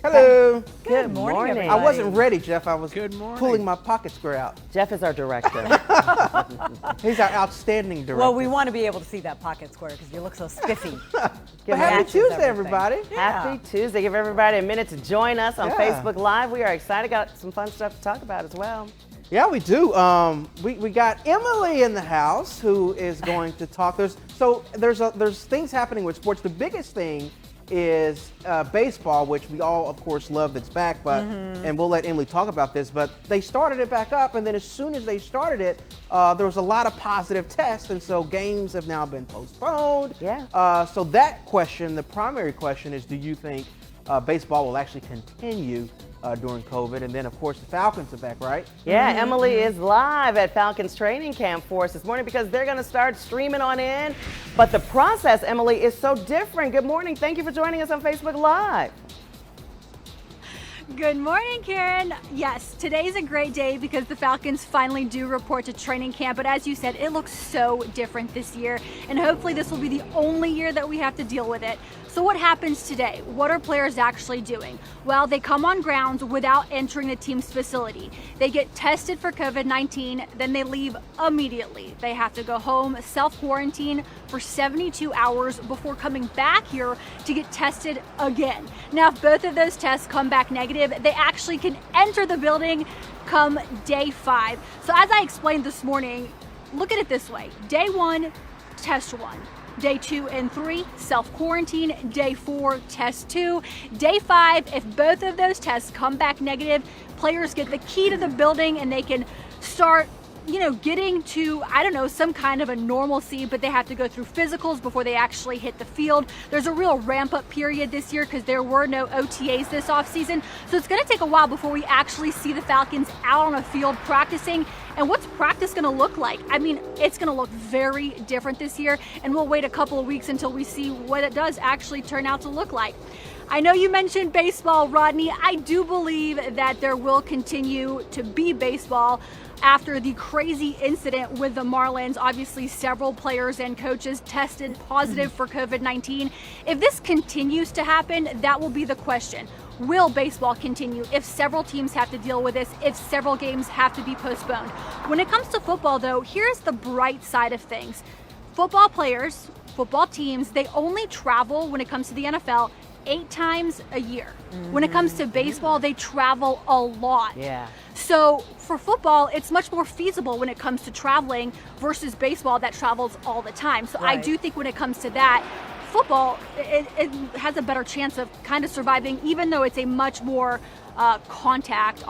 Hello. Good morning, everybody. I wasn't ready, Jeff. I was Good morning. pulling my pocket square out. Jeff is our director. He's our outstanding director. Well, we want to be able to see that pocket square because you look so spiffy. But happy Tuesday, everybody. Happy Tuesday. Give everybody a minute to join us on Facebook Live. We are excited. Got some fun stuff to talk about as well. Yeah, we do. We got Emily in the house who is going to talk. There's things happening with sports. The biggest thing is baseball, which we all, of course, love that's back, but and we'll let Emily talk about this, but they started it back up, and then as soon as they started it, there was a lot of positive tests, and so games have now been postponed. Yeah. So that question, the primary question is, do you think baseball will actually continue during COVID? And then, of course, the Falcons are back, right? Yeah, Emily is live at Falcons training camp for us this morning because they're going to start streaming on in. But the process, Emily, is so different. Good morning. Thank you for joining us on Facebook Live. Good morning, Karen. Yes, today's a great day because the Falcons finally do report to training camp. But as you said, it looks so different this year. And hopefully this will be the only year that we have to deal with it. So what happens today? What are players actually doing? Well, they come on grounds without entering the team's facility. They get tested for COVID-19, then they leave immediately. They have to go home, self-quarantine for 72 hours before coming back here to get tested again. Now, if both of those tests come back negative, they actually can enter the building come day 5. So as I explained this morning, look at it this way. Day 1, test 1. Day 2 and 3, self-quarantine. Day 4, test 2. Day 5, if both of those tests come back negative, players get the key to the building and they can start, getting to, some kind of a normalcy, but they have to go through physicals before they actually hit the field. There's a real ramp-up period this year because there were no OTAs this offseason. So it's going to take a while before we actually see the Falcons out on a field practicing. And what's practice going to look like? I mean, it's going to look very different this year, and we'll wait a couple of weeks until we see what it does actually turn out to look like. I know you mentioned baseball, Rodney. I do believe that there will continue to be baseball after the crazy incident with the Marlins. Obviously, several players and coaches tested positive for COVID-19. If this continues to happen, that will be the question. Will baseball continue if several teams have to deal with this, if several games have to be postponed? When it comes to football, though, here's the bright side of things. Football players, football teams, they only travel when it comes to the NFL 8 times a year. When it comes to baseball, they travel a lot. Yeah. So for football, it's much more feasible when it comes to traveling versus baseball that travels all the time. So I do think when it comes to that, football, it has a better chance of kind of surviving, even though it's a much more contact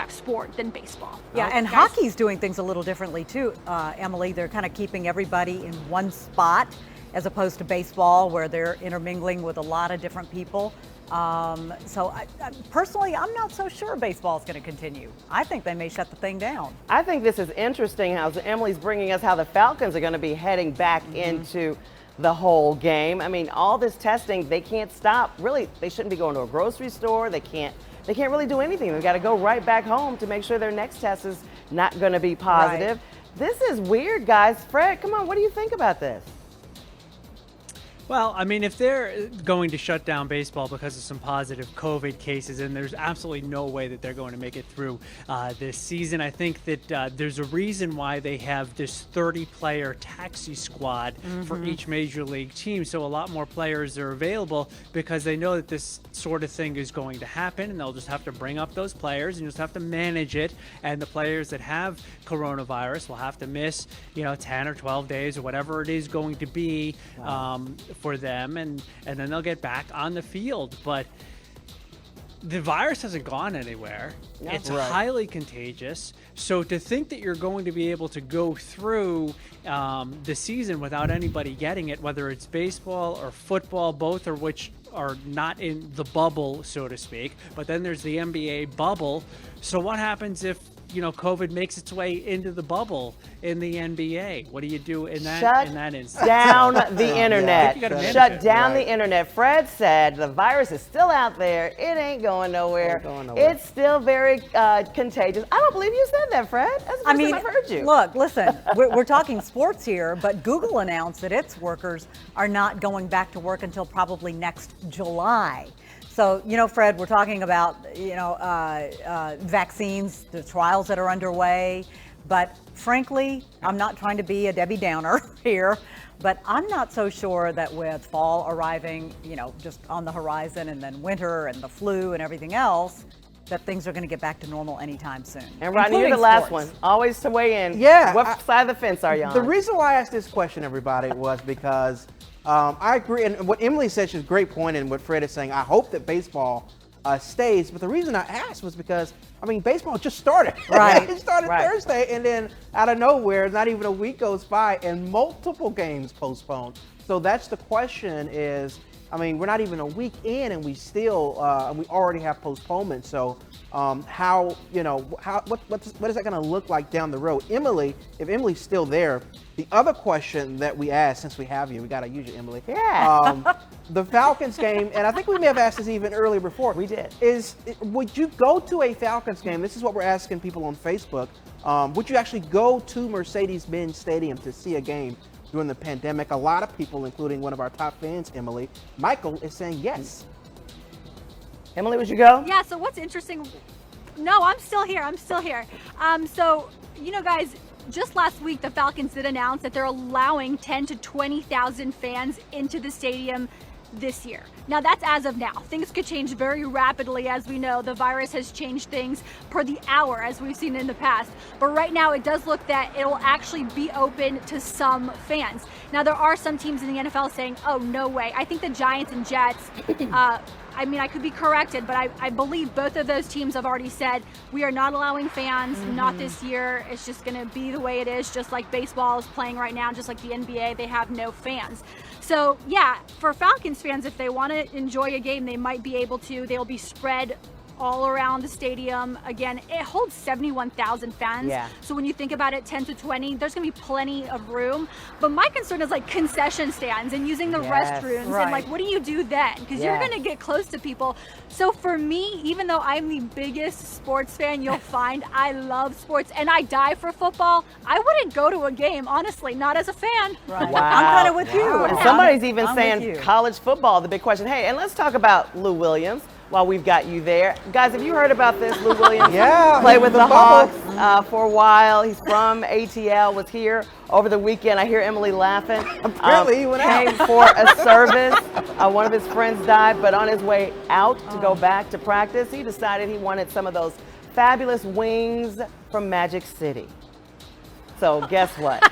sport than baseball. Yeah, and hockey's doing things a little differently too, Emily. They're kind of keeping everybody in one spot as opposed to baseball where they're intermingling with a lot of different people. So personally, I'm not so sure baseball's going to continue. I think they may shut the thing down. I think this is interesting how Emily's bringing us how the Falcons are going to be heading back into the whole game. I mean, all this testing, they can't stop. Really, they shouldn't be going to a grocery store. They can't really do anything. They've got to go right back home to make sure their next test is not going to be positive. Right. This is weird, guys. Fred, come on, what do you think about this? Well, I mean, if they're going to shut down baseball because of some positive COVID cases, and there's absolutely no way that they're going to make it through this season, I think that there's a reason why they have this 30-player taxi squad for each major league team. So a lot more players are available because they know that this sort of thing is going to happen, and they'll just have to bring up those players and just have to manage it. And the players that have coronavirus will have to miss, 10 or 12 days or whatever it is going to be. For them, and then they'll get back on the field. But the virus hasn't gone anywhere. No. It's highly contagious. So to think that you're going to be able to go through the season without anybody getting it, whether it's baseball or football, both of which are not in the bubble, so to speak, but then there's the NBA bubble. So what happens if COVID makes its way into the bubble in the NBA? What do you do in that instance? Shut down the internet. Shut down the internet. Fred said the virus is still out there. It ain't going nowhere. It's still very contagious. I don't believe you said that, Fred. That's the first time I've heard you. Look, listen, we're talking sports here, but Google announced that its workers are not going back to work until probably next July. So, Fred, we're talking about, vaccines, the trials that are underway. But frankly, I'm not trying to be a Debbie Downer here, but I'm not so sure that with fall arriving, just on the horizon, and then winter and the flu and everything else, that things are going to get back to normal anytime soon. And Rodney, you're the last one, always to weigh in. Yeah. What side of the fence are you on? The reason why I asked this question, everybody, was because I agree. And what Emily said, she's a great point, and what Fred is saying, I hope that baseball stays. But the reason I asked was because, baseball just started. Right. It started Thursday, and then out of nowhere, not even a week goes by, and multiple games postponed. So that's the question is, we're not even a week in, and we still, we already have postponement. So what is that going to look like down the road? Emily, if Emily's still there, the other question that we asked, since we have you, we got to use you, Emily. Yeah. The Falcons game, and I think we may have asked this even earlier before. We did. Would you go to a Falcons game? This is what we're asking people on Facebook. Would you actually go to Mercedes-Benz Stadium to see a game during the pandemic? A lot of people, including one of our top fans, Emily, Michael, is saying yes. Emily, would you go? Yeah, so what's interesting, no, I'm still here. So, guys, just last week, the Falcons did announce that they're allowing 10 to 20,000 fans into the stadium this year. Now, that's as of now. Things could change very rapidly. As we know, the virus has changed things per the hour, as we've seen in the past. But right now, it does look that it will actually be open to some fans. Now, there are some teams in the NFL saying, oh, no way. I think the Giants and Jets, I could be corrected, but I believe both of those teams have already said, we are not allowing fans, not this year. It's just going to be the way it is, just like baseball is playing right now, just like the NBA, they have no fans. So, yeah, for Falcons fans, if they want to enjoy a game, they might be able to. They'll be spread all around the stadium. Again, it holds 71,000 fans. Yeah. So when you think about it, 10 to 20, there's going to be plenty of room. But my concern is like concession stands and using the restrooms. Right. And like, what do you do then? Because you're going to get close to people. So for me, even though I'm the biggest sports fan you'll find, I love sports and I die for football, I wouldn't go to a game, honestly, not as a fan. Right. Wow. I'm kind of with you. And somebody's even I'm saying with you. college football, the big question. Hey, and let's talk about Lou Williams while we've got you there. Guys, have you heard about this? Lou Williams played with the Hawks for a while. He's from ATL, was here over the weekend. I hear Emily laughing. Apparently he went out. Came for a service. One of his friends died, but on his way out to go back to practice, he decided he wanted some of those fabulous wings from Magic City. So guess what?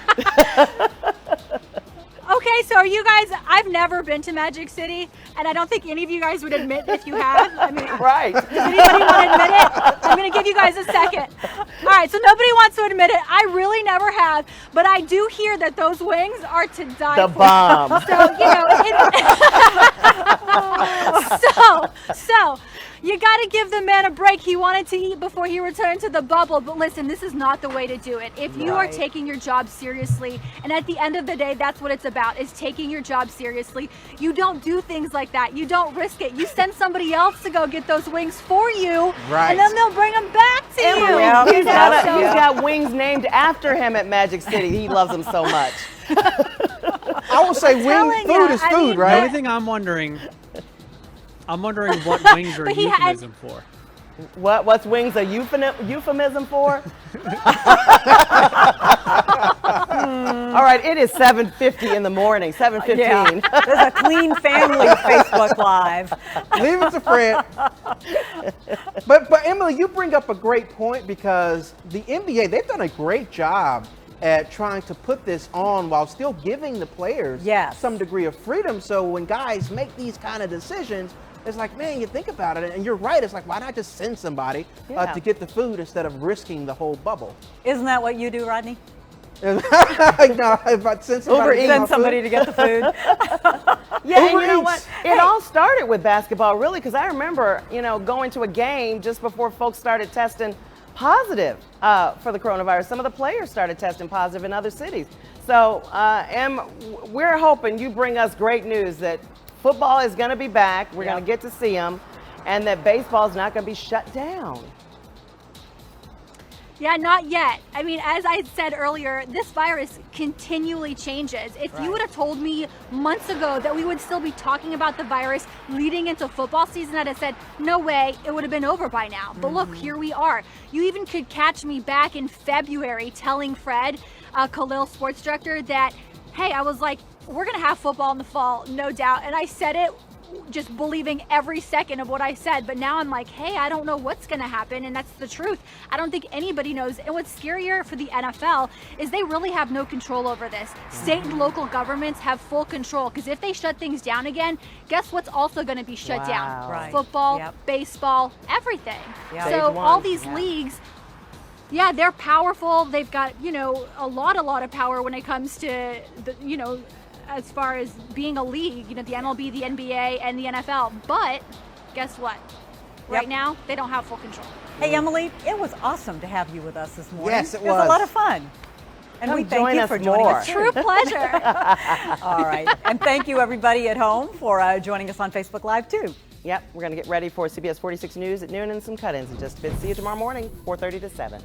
Okay, so are you guys, I've never been to Magic City, and I don't think any of you guys would admit if you have. Right. Does anybody want to admit it? I'm going to give you guys a second. All right, so nobody wants to admit it. I really never have, but I do hear that those wings are to die The for. bomb. So, you got to give the man a break. He wanted to eat before he returned to the bubble. But listen, this is not the way to do it. If you are taking your job seriously, and at the end of the day, that's what it's about, is taking your job seriously. You don't do things like that. You don't risk it. You send somebody else to go get those wings for you, and then they'll bring them back to you. Emily, he's got wings named after him at Magic City. He loves them so much. I will say food is food, The right? only thing I'm wondering what wings are a euphemism for. What's wings a euphemism for? All right, it is 7:50 in the morning, 7:15. Yeah. There's a Clean Family Facebook Live. Leave it to Fred. But Emily, you bring up a great point because the NBA, they've done a great job at trying to put this on while still giving the players some degree of freedom. So when guys make these kind of decisions, it's like, man, you think about it, and you're right. It's like, why not just send somebody to get the food instead of risking the whole bubble? Isn't that what you do, Rodney? No, if I send somebody to get the food. Yeah, and you know what? It all started with basketball, really, because I remember, going to a game just before folks started testing positive for the coronavirus. Some of the players started testing positive in other cities. So, Em, we're hoping you bring us great news that football is going to be back. We're going to get to see them, and that baseball is not going to be shut down. Yeah, not yet. I mean, as I said earlier, this virus continually changes. If you would have told me months ago that we would still be talking about the virus leading into football season, I'd have said, no way, it would have been over by now. But look, here we are. You even could catch me back in February telling Fred, Khalil sports director, that, hey, I was like, we're going to have football in the fall, no doubt. And I said it just believing every second of what I said. But now I'm like, hey, I don't know what's going to happen. And that's the truth. I don't think anybody knows. And what's scarier for the NFL is they really have no control over this. State and local governments have full control, because if they shut things down again, guess what's also going to be shut down? Right. Football, baseball, everything. Yep. So Big all ones, these yeah. leagues, yeah, they're powerful. They've got, a lot of power when it comes to, as far as being a league, the MLB, the NBA, and the NFL. But guess what? Right now, they don't have full control. Hey, Emily, it was awesome to have you with us this morning. Yes, it It was a was. lot of fun. And Come we thank join you us for joining more. us. True pleasure. All right. And thank you, everybody at home, for joining us on Facebook Live, too. Yep, we're going to get ready for CBS 46 News at noon and some cut-ins in just a bit. See you tomorrow morning, 4:30 to 7.